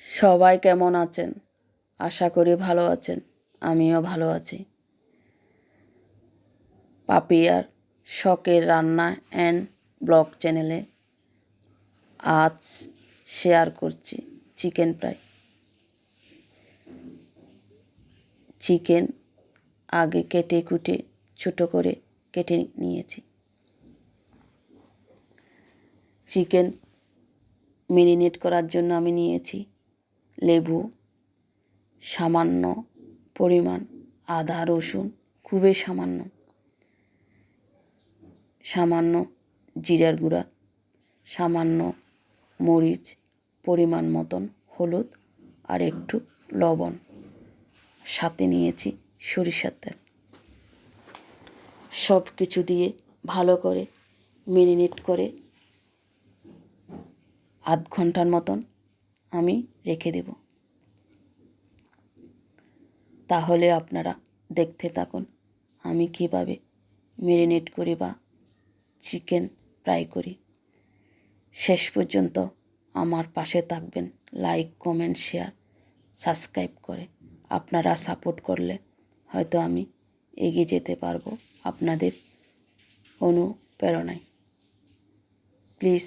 সবাই কেমন আছেন? আশা করি ভালো আছেন। আমিও ভালো আছি। পাপিয়ার শখের রান্না অ্যান্ড ব্লগ চ্যানেলে আজ শেয়ার করছি চিকেন ফ্রাই। চিকেন আগে কেটে কুটে ছোটো করে কেটে নিয়েছি। চিকেন ম্যারিনেট করার জন্য আমি নিয়েছি লেবু, সামান্য পরিমাণ আদা রসুন, খুবই সামান্য জিরার গুঁড়া, সামান্য মরিচ, পরিমাণ মতন হলুদ আর একটু লবণ, সাথে নিয়েছি সরিষার তেল। সব কিছু দিয়ে ভালো করে ম্যারিনেট করে আধ ঘন্টার মতন আমি রেখে দেব। তাহলে আপনারা দেখতে থাকুন আমি কীভাবে ম্যারিনেট করি বা চিকেন ফ্রাই করি। শেষ পর্যন্ত আমার পাশে থাকবেন, লাইক কমেন্ট শেয়ার সাবস্ক্রাইব করে। আপনারা সাপোর্ট করলে হয়তো আমি এগিয়ে যেতে পারবো আপনাদের অনুপ্রেরণায়। প্লিজ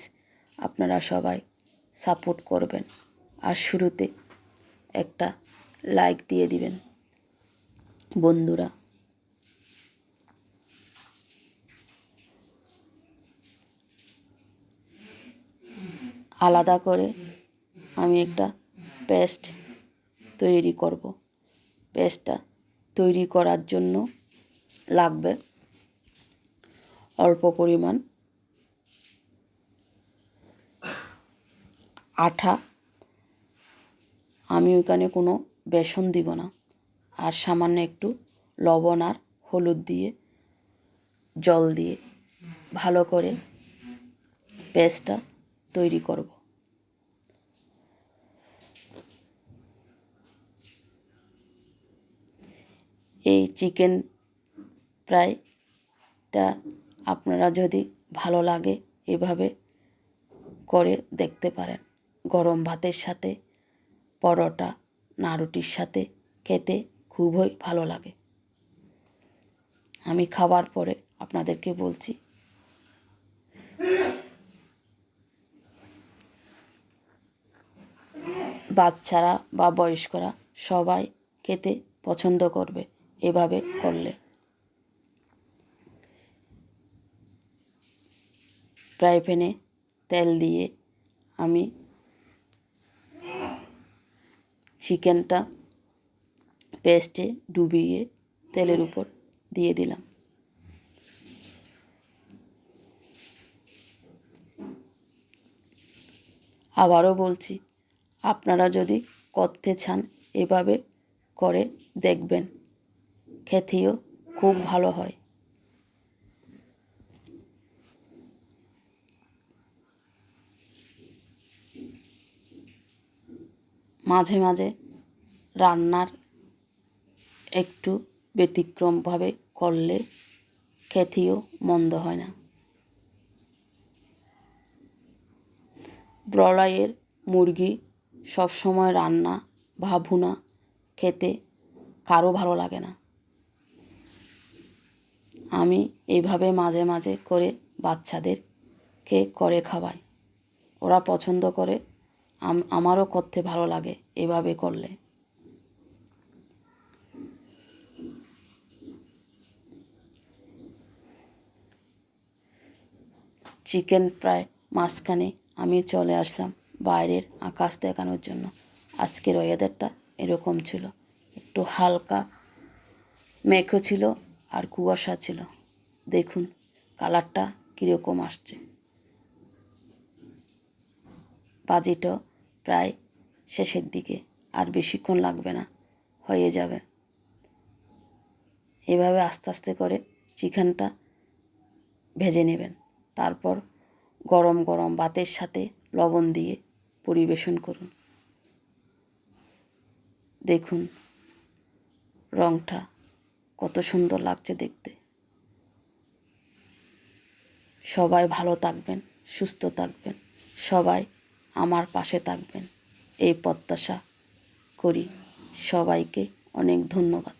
আপনারা সবাই সাপোর্ট করবেন আর শুরুতে একটা লাইক দিয়ে দিবেন বন্ধুরা। আলাদা করে আমি একটা পেস্ট তৈরি করব। পেস্টটা তৈরি করার জন্য লাগবে অল্প পরিমাণ আটা। আমি ওখানে কোনো বেসন দিব না, আর সামান্য একটু লবণ আর হলুদ দিয়ে জল দিয়ে ভালো করে পেস্টটা তৈরি করব। এই চিকেন ফ্রাইটা আপনারা যদি ভালো লাগে এভাবে করে দেখতে পারেন। গরম ভাতের সাথে, পরোটা না রুটির সাথে খেতে খুবই ভালো লাগে। আমি খাবার পরে আপনাদেরকে বলছি। বাচ্চারা বা বয়স্করা সবাই খেতে পছন্দ করবে এভাবে করলে। ফ্রাই প্যানে তেল দিয়ে আমি চিকেনটা পেস্টে ডুবিয়ে তেলের উপর দিয়ে দিলাম। আবারও বলছি, আপনারা যদি করতে চান এভাবে করে দেখবেন, খেতেও খুব ভালো হয়। মাঝে মাঝে রান্নার একটু ব্যতিক্রমভাবে করলে খেতেও মন্দ হয় না। ব্রয়লার মুরগি সবসময় রান্না বা ভুনা খেতে কারো ভালো লাগে না। আমি এইভাবে মাঝে মাঝে করে বাচ্চাদেরকে করে খাওয়াই, ওরা পছন্দ করে, আমারও করতে ভালো লাগে এভাবে করলে। চিকেন ফ্রাই মাঝখানে আমি চলে আসলাম বাইরের আকাশ দেখানোর জন্য। আজকের ওয়েদারটা এরকম ছিল, একটু হালকা মেঘও ছিল আর কুয়াশা ছিল। দেখুন কালারটা কীরকম আসছে। ভাজিটা প্রায় শেষের দিকে, আর বেশিক্ষণ লাগবে না, হয়ে যাবে। এভাবে আস্তে আস্তে করে চিকেনটা ভেজে নেবেন। তারপর গরম গরম ভাতের সাথে লবণ দিয়ে পরিবেশন করুন। দেখুন রঙটা কত সুন্দর লাগছে দেখতে। সবাই ভালো থাকবেন, সুস্থ থাকবেন, সবাই আমার পাশে থাকবেন। এই প্রত্যাশা করি। সবাইকে অনেক ধন্যবাদ।